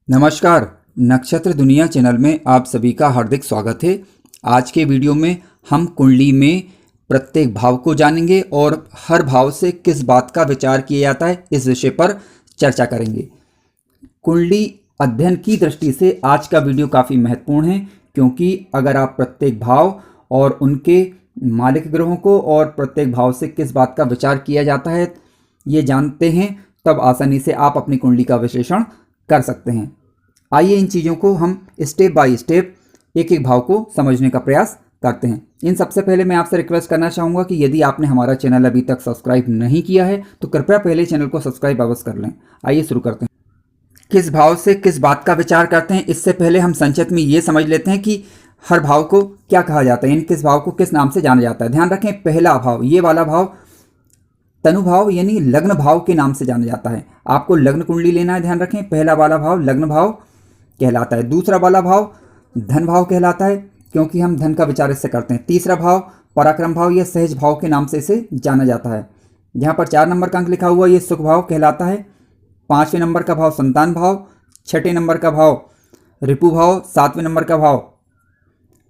नमस्कार। नक्षत्र दुनिया चैनल में आप सभी का हार्दिक स्वागत है। आज के वीडियो में हम कुंडली में प्रत्येक भाव को जानेंगे और हर भाव से किस बात का विचार किया जाता है इस विषय पर चर्चा करेंगे। कुंडली अध्ययन की दृष्टि से आज का वीडियो काफ़ी महत्वपूर्ण है, क्योंकि अगर आप प्रत्येक भाव और उनके मालिक ग्रहों को और प्रत्येक भाव से किस बात का विचार किया जाता है ये जानते हैं, तब आसानी से आप अपनी कुंडली का विश्लेषण कर सकते हैं। आइए इन चीज़ों को हम स्टेप बाय स्टेप एक एक भाव को समझने का प्रयास करते हैं। इन सबसे पहले मैं आपसे रिक्वेस्ट करना चाहूँगा कि यदि आपने हमारा चैनल अभी तक सब्सक्राइब नहीं किया है तो कृपया पहले चैनल को सब्सक्राइब अवश्य कर लें। आइए शुरू करते हैं। किस भाव से किस बात का विचार करते हैं, इससे पहले हम संक्षिप्त में ये समझ लेते हैं कि हर भाव को क्या कहा जाता है, यानी किस भाव को किस नाम से जाना जाता है। ध्यान रखें, पहला भाव, ये वाला भाव तनु भाव यानी लग्न भाव के नाम से जाना जाता है। आपको लग्न कुंडली लेना है, ध्यान रखें। पहला वाला भाव लग्न भाव कहलाता है। दूसरा वाला भाव धन भाव कहलाता है, क्योंकि हम धन का विचार इससे करते हैं। तीसरा भाव पराक्रम भाव या सहज भाव के नाम से इसे जाना जाता है। यहाँ पर 4 नंबर का अंक लिखा हुआ ये सुख भाव कहलाता है। 5वें नंबर का भाव संतान भाव, 6ठे नंबर का भाव रिपु भाव, 7वें नंबर का भाव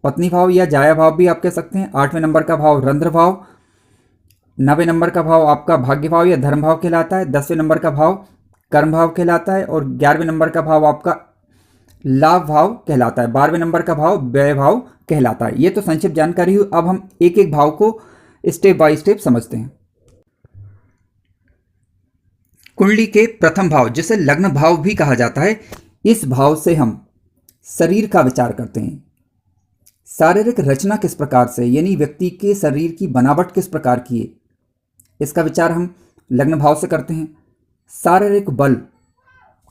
पत्नी भाव या जाया भाव भी आप कह सकते हैं। 8वें नंबर का भाव रंध्र भाव, 9वें नंबर का भाव आपका भाग्य भाव या धर्म भाव कहलाता है। 10वें नंबर का भाव कर्म भाव कहलाता है और 11वें नंबर का भाव आपका लाभ भाव कहलाता है। 12वें नंबर का भाव व्यय भाव कहलाता है। ये तो संक्षिप्त जानकारी हुई। अब हम एक एक भाव को स्टेप बाय स्टेप समझते हैं। कुंडली के प्रथम भाव, जिसे लग्न भाव भी कहा जाता है, इस भाव से हम शरीर का विचार करते हैं। शारीरिक रचना किस प्रकार से, यानी व्यक्ति के शरीर की बनावट किस प्रकार की है, इसका विचार हम लग्न भाव से करते हैं। शारीरिक बल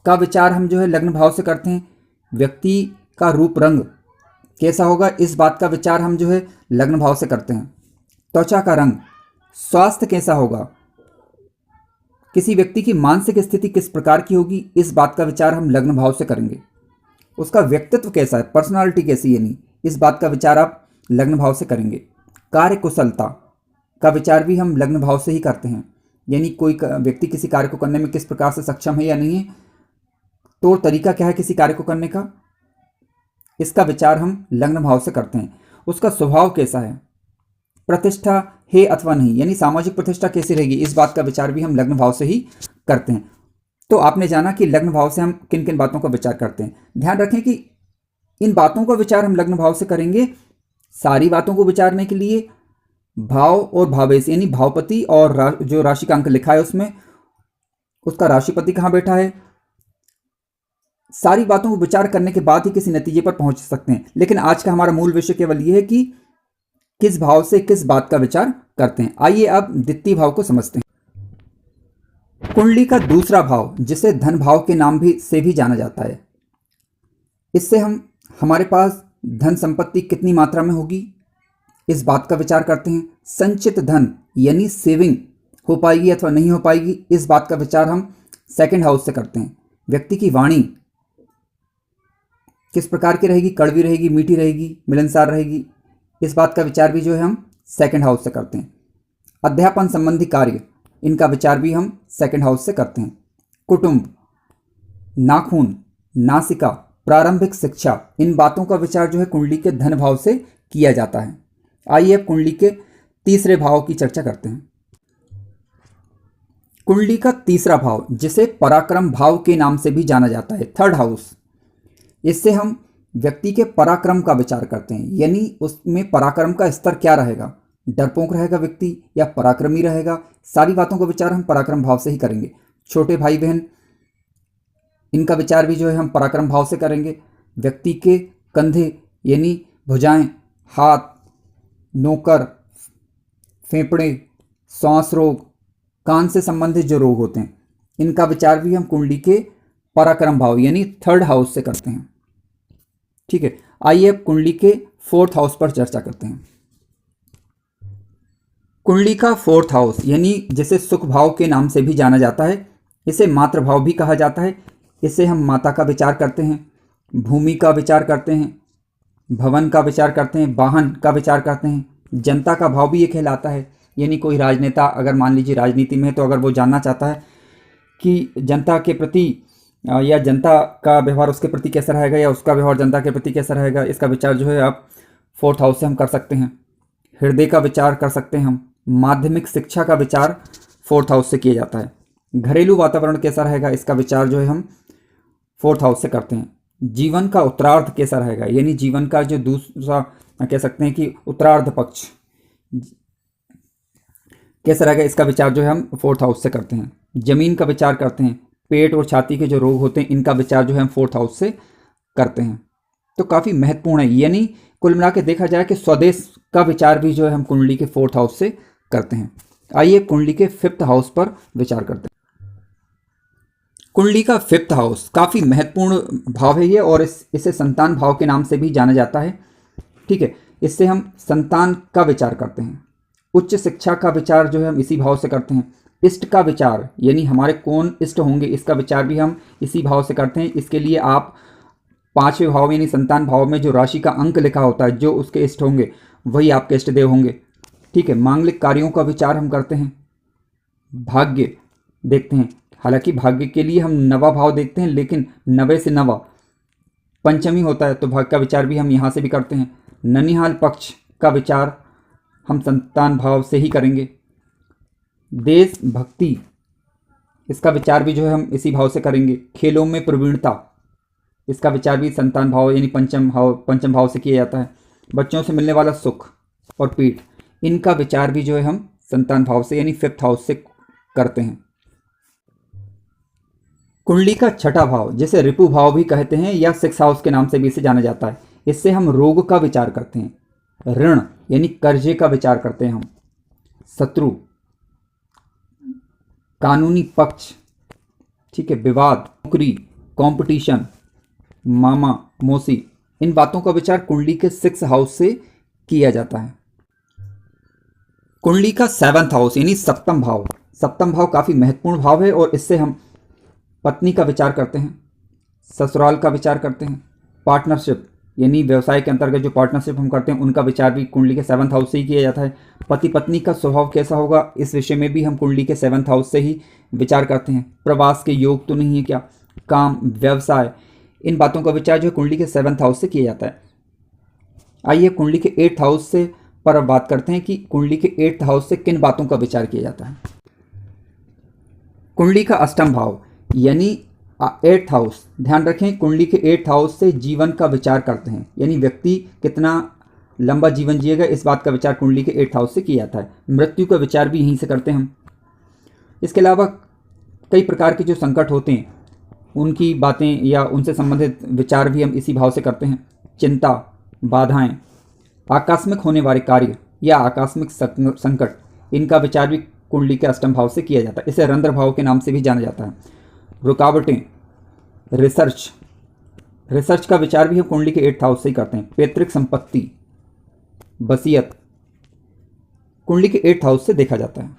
का विचार हम लग्न भाव से करते हैं। व्यक्ति का रूप रंग कैसा होगा, इस बात का विचार हम लग्न भाव से करते हैं। त्वचा का रंग, स्वास्थ्य कैसा होगा, किसी व्यक्ति की मानसिक स्थिति किस प्रकार की होगी, इस बात का विचार हम लग्न भाव से करेंगे। उसका व्यक्तित्व कैसा है, पर्सनालिटी कैसी, यानी इस बात का विचार आप लग्न भाव से करेंगे। कार्य कुशलता का विचार भी हम लग्न भाव से ही करते हैं, यानी कोई व्यक्ति किसी कार्य को करने में किस प्रकार से सक्षम है या नहीं है, तो तरीका क्या है किसी कार्य को करने का, इसका विचार हम लग्न भाव से करते हैं। उसका स्वभाव कैसा है, प्रतिष्ठा है अथवा नहीं, यानी सामाजिक प्रतिष्ठा कैसी रहेगी, इस बात का विचार भी हम लग्न भाव से ही करते हैं। तो आपने जाना कि लग्न भाव से हम किन किन बातों का विचार करते हैं। ध्यान रखें कि इन बातों का विचार हम लग्न भाव से करेंगे। सारी बातों को विचारने के लिए भाव और भावेश यानी भावपति और जो राशि का अंक लिखा है उसमें उसका राशिपति कहाँ बैठा है, सारी बातों को विचार करने के बाद ही किसी नतीजे पर पहुंच सकते हैं। लेकिन आज का हमारा मूल विषय केवल यह है कि किस भाव से किस बात का विचार करते हैं। आइए अब द्वितीय भाव को समझते हैं। कुंडली का दूसरा भाव, जिसे धन भाव के नाम से भी जाना जाता है, इससे हम हमारे पास धन संपत्ति कितनी मात्रा में होगी, इस बात का विचार करते हैं। संचित धन यानी सेविंग हो पाएगी अथवा नहीं हो पाएगी, इस बात का विचार हम सेकंड हाउस से करते हैं। व्यक्ति की वाणी किस प्रकार की रहेगी, कड़वी रहेगी, मीठी रहेगी, मिलनसार रहेगी, इस बात का विचार भी हम सेकंड हाउस से करते हैं। अध्यापन संबंधी कार्य, इनका विचार भी हम सेकंड हाउस से करते हैं। कुटुंब, नाखून, नासिका, प्रारंभिक शिक्षा, इन बातों का विचार कुंडली के धन भाव से किया जाता है। आइए अब कुंडली के तीसरे भाव की चर्चा करते हैं। कुंडली का तीसरा भाव, जिसे पराक्रम भाव के नाम से भी जाना जाता है, थर्ड हाउस, इससे हम व्यक्ति के पराक्रम का विचार करते हैं, यानी उसमें पराक्रम का स्तर क्या रहेगा, डरपोक रहेगा व्यक्ति या पराक्रमी रहेगा, सारी बातों का विचार हम पराक्रम भाव से ही करेंगे। छोटे भाई बहन, इनका विचार भी हम पराक्रम भाव से करेंगे। व्यक्ति के कंधे यानी भुजाएं, हाथ, नोकर, फेफड़े, श्वास रोग, कान से संबंधित जो रोग होते हैं, इनका विचार भी हम कुंडली के पराक्रम भाव यानी थर्ड हाउस से करते हैं। ठीक है, आइए अब कुंडली के फोर्थ हाउस पर चर्चा करते हैं। कुंडली का फोर्थ हाउस यानी जिसे सुख भाव के नाम से भी जाना जाता है, इसे मातृ भाव भी कहा जाता है। इससे हम माता का विचार करते हैं, भूमि का विचार करते हैं, भवन का विचार करते हैं, वाहन का विचार करते हैं। जनता का भाव भी ये कहलाता है, यानी कोई राजनेता अगर मान लीजिए राजनीति में है तो अगर वो जानना चाहता है कि जनता के प्रति या जनता का व्यवहार उसके प्रति कैसा रहेगा या उसका व्यवहार जनता के प्रति कैसा रहेगा, इसका विचार जो है आप 4th हाउस से हम कर सकते हैं। हृदय का विचार कर सकते हैं हम। माध्यमिक शिक्षा का विचार 4th हाउस से किया जाता है। घरेलू वातावरण कैसा रहेगा, इसका विचार जो है हम 4th हाउस से करते हैं। जीवन का उत्तरार्ध कैसा रहेगा, यानी जीवन का जो दूसरा कह सकते हैं कि उत्तरार्ध पक्ष कैसा रहेगा, इसका विचार जो है हम 4th हाउस से करते हैं। जमीन का विचार करते हैं। पेट और छाती के जो रोग होते हैं इनका विचार जो है हम 4th हाउस से करते हैं। तो काफ़ी महत्वपूर्ण है, यानी कुल मिला के देखा जाए कि स्वदेश का विचार भी जो है हम कुंडली के 4th हाउस से करते हैं। आइए कुंडली के 5th हाउस पर विचार करते हैं। कुंडली का 5th हाउस काफ़ी महत्वपूर्ण भाव है ये, और इसे संतान भाव के नाम से भी जाना जाता है। ठीक है, इससे हम संतान का विचार करते हैं। उच्च शिक्षा का विचार जो है हम इसी भाव से करते हैं। इष्ट का विचार, यानी हमारे कौन इष्ट होंगे, इसका विचार भी हम इसी भाव से करते हैं। इसके लिए आप 5वें भाव यानी संतान भाव में जो राशि का अंक लिखा होता है, जो उसके इष्ट होंगे वही आपके इष्ट देव होंगे। ठीक है, मांगलिक कार्यों का विचार हम करते हैं। भाग्य देखते हैं, हालांकि भाग्य के लिए हम नवा भाव देखते हैं, लेकिन नवे से नवा पंचमी होता है, तो भाग्य का विचार भी हम यहाँ से भी करते हैं। ननिहाल पक्ष का विचार हम संतान भाव से ही करेंगे। देशभक्ति, इसका विचार भी जो है हम इसी भाव से करेंगे। खेलों में प्रवीणता, इसका विचार भी संतान भाव यानी पंचम भाव से किया जाता है। बच्चों से मिलने वाला सुख और पीठ, इनका विचार भी जो है हम संतान भाव से यानी 5th हाउस से करते हैं। कुंडली का 6ठा भाव, जिसे रिपु भाव भी कहते हैं या 6th हाउस के नाम से भी इसे जाना जाता है, इससे हम रोग का विचार करते हैं। ऋण यानी कर्जे का विचार करते हैं हम। शत्रु, कानूनी पक्ष, ठीक है, विवाद, नौकरी, कंपटीशन, मामा मौसी, इन बातों का विचार कुंडली के 6th हाउस से किया जाता है। कुंडली का 7th हाउस यानी सप्तम भाव, सप्तम भाव काफ़ी महत्वपूर्ण भाव है, और इससे हम पत्नी का विचार करते हैं, ससुराल का विचार करते हैं। पार्टनरशिप यानी व्यवसाय के अंतर्गत जो पार्टनरशिप हम करते हैं उनका विचार भी कुंडली के 7th हाउस से ही किया जाता है। पति पत्नी का स्वभाव कैसा होगा, इस विषय में भी हम कुंडली के 7th हाउस से ही विचार करते हैं। प्रवास के योग तो नहीं है क्या, काम, व्यवसाय, इन बातों का विचार जो है कुंडली के 7th हाउस से किया जाता है। आइए कुंडली के 8th हाउस से पर अब बात करते हैं कि कुंडली के 8th हाउस से किन बातों का विचार किया जाता है। कुंडली का 8म भाव यानी 8th हाउस, ध्यान रखें कुंडली के 8th हाउस से जीवन का विचार करते हैं, यानी व्यक्ति कितना लंबा जीवन जिएगा इस बात का विचार कुंडली के 8th हाउस से किया जाता है। मृत्यु का विचार भी यहीं से करते हैं हम। इसके अलावा कई प्रकार के जो संकट होते हैं उनकी बातें या उनसे संबंधित विचार भी हम इसी भाव से करते हैं। चिंता, बाधाएं, आकस्मिक होने वाले कार्य या आकस्मिक संकट, इनका विचार भी कुंडली के 8म भाव से किया जाता है। इसे रंध्र भाव के नाम से भी जाना जाता है। रुकावटें, रिसर्च का विचार भी हम कुंडली के 8th हाउस से ही करते हैं। पैतृक संपत्ति, वसीयत, कुंडली के 8th हाउस से देखा जाता है।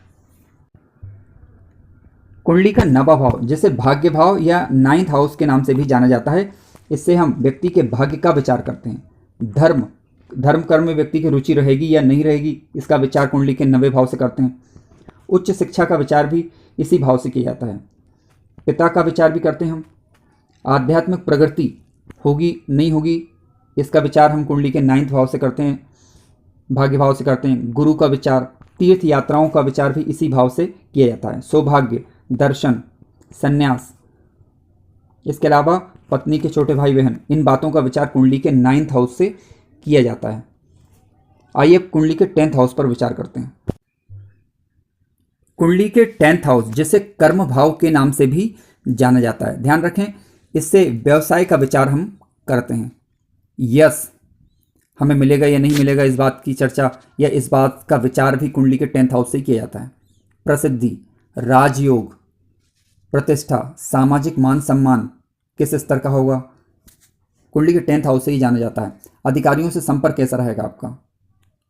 कुंडली का 9वां भाव, जिसे भाग्य भाव या 9th हाउस के नाम से भी जाना जाता है, इससे हम व्यक्ति के भाग्य का विचार करते हैं। धर्म कर्म में व्यक्ति की रुचि रहेगी या नहीं रहेगी, इसका विचार कुंडली के 9वें भाव से करते हैं। उच्च शिक्षा का विचार भी इसी भाव से किया जाता है। पिता का विचार भी करते हैं हम। आध्यात्मिक प्रगति होगी नहीं होगी, इसका विचार हम कुंडली के 9th भाव से करते हैं, भाग्य भाव से करते हैं। गुरु का विचार, तीर्थ यात्राओं का विचार भी इसी भाव से किया जाता है। सौभाग्य, दर्शन, संन्यास, इसके अलावा पत्नी के छोटे भाई बहन, इन बातों का विचार कुंडली के 9th हाउस से किया जाता है। आइए कुंडली के 10th हाउस पर विचार करते हैं। कुंडली के 10th हाउस, जिसे कर्म भाव के नाम से भी जाना जाता है, ध्यान रखें इससे व्यवसाय का विचार हम करते हैं। यश हमें मिलेगा या नहीं मिलेगा, इस बात की चर्चा या इस बात का विचार भी कुंडली के 10th हाउस से किया जाता है। प्रसिद्धि, राजयोग, प्रतिष्ठा, सामाजिक मान सम्मान किस स्तर का होगा, कुंडली के 10th हाउस से ही जाना जाता है। अधिकारियों से संपर्क कैसा रहेगा आपका,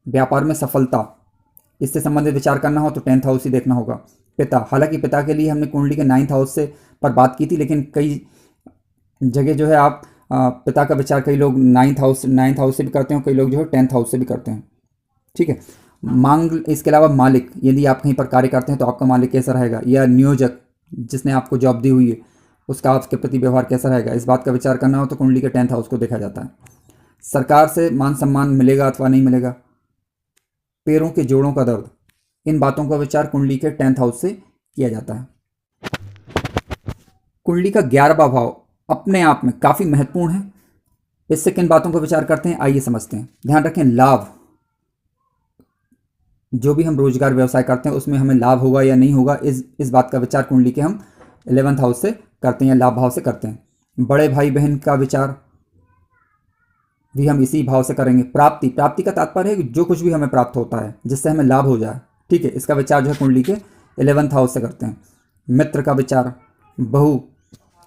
व्यापार में सफलता, इससे संबंधित विचार करना हो तो 10th हाउस ही देखना होगा। पिता, हालांकि पिता के लिए हमने कुंडली के 9th हाउस से पर बात की थी, लेकिन कई जगह जो है आप पिता का विचार कई लोग 9th हाउस से भी करते हैं, कई लोग जो है 10th हाउस से भी करते हैं। ठीक है, मांग, इसके अलावा मालिक, यदि आप कहीं पर कार्य करते हैं तो आपका मालिक कैसा रहेगा, या नियोजक जिसने आपको जॉब दी हुई है उसका आपके प्रति व्यवहार कैसा रहेगा, इस बात का विचार करना हो तो कुंडली के 10th हाउस को देखा जाता है। सरकार से मान सम्मान मिलेगा अथवा नहीं मिलेगा, पैरों के जोड़ों का दर्द, इन बातों का विचार कुंडली के 10th हाउस से किया जाता है। कुंडली का 11वां भाव अपने आप में काफ़ी महत्वपूर्ण है। इससे किन बातों का विचार करते हैं, आइए समझते हैं। ध्यान रखें, लाभ, जो भी हम रोजगार व्यवसाय करते हैं उसमें हमें लाभ होगा या नहीं होगा, इस बात का विचार कुंडली के हम 11th हाउस से करते हैं या लाभ भाव से करते हैं। बड़े भाई बहन का विचार भी हम इसी भाव से करेंगे। प्राप्ति, प्राप्ति का तात्पर्य है कि जो कुछ भी हमें प्राप्त होता है जिससे हमें लाभ हो जाए, ठीक है, इसका विचार जो है कुंडली के 11th हाउस से करते हैं। मित्र का विचार, बहू,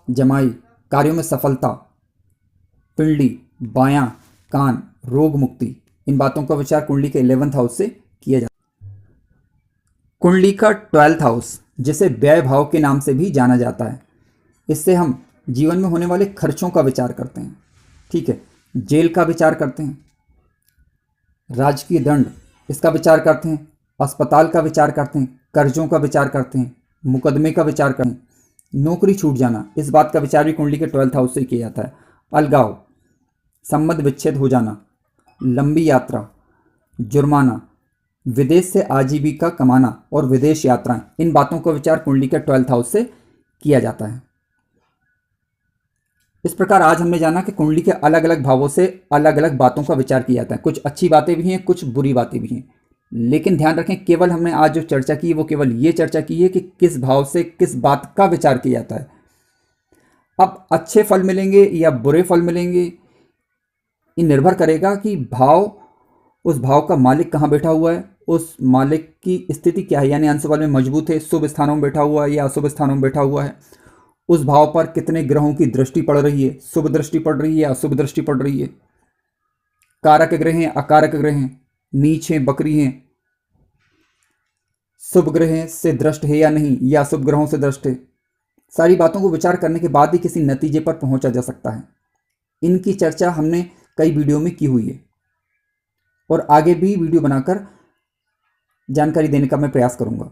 जमाई, कार्यों में सफलता, पिंडली, बायां कान, रोग मुक्ति, इन बातों का विचार कुंडली के 11th हाउस से किया जाता है। कुंडली का 12th हाउस, जिसे व्यय भाव के नाम से भी जाना जाता है, इससे हम जीवन में होने वाले खर्चों का विचार करते हैं, ठीक है, जेल का विचार करते हैं, राजकीय दंड, इसका विचार करते हैं, अस्पताल का विचार करते हैं, कर्जों का विचार करते हैं, मुकदमे का विचार करते हैं, नौकरी छूट जाना, इस बात का विचार भी कुंडली के 12th हाउस से किया जाता है। अलगाव, संबंध विच्छेद हो जाना, लंबी यात्रा, जुर्माना, विदेश से आजीविका कमाना और विदेश यात्राएं, इन बातों का विचार कुंडली के 12th हाउस से किया जाता है। इस प्रकार आज हमने जाना कि कुंडली के अलग अलग भावों से अलग अलग बातों का विचार किया जाता है। कुछ अच्छी बातें भी हैं, कुछ बुरी बातें भी हैं, लेकिन ध्यान रखें, केवल हमने आज जो चर्चा की वो केवल ये चर्चा की है कि किस भाव से किस बात का विचार किया जाता है। अब अच्छे फल मिलेंगे या बुरे फल मिलेंगे, ये निर्भर करेगा कि भाव, उस भाव का मालिक कहाँ बैठा हुआ है, उस मालिक की स्थिति क्या है, यानी अंशबल में मजबूत है, शुभ स्थानों में बैठा हुआ है या अशुभ स्थानों में बैठा हुआ है, उस भाव पर कितने ग्रहों की दृष्टि पड़ रही है, शुभ दृष्टि पड़ रही है या अशुभ दृष्टि पड़ रही है, कारक ग्रह हैं, अकारक ग्रह हैं, नीच हैं, बकरी हैं, शुभ ग्रह से दृष्ट है या नहीं या अशुभ ग्रहों से दृष्ट है। सारी बातों को विचार करने के बाद ही किसी नतीजे पर पहुंचा जा सकता है। इनकी चर्चा हमने कई वीडियो में की हुई है और आगे भी वीडियो बनाकर जानकारी देने का मैं प्रयास करूंगा।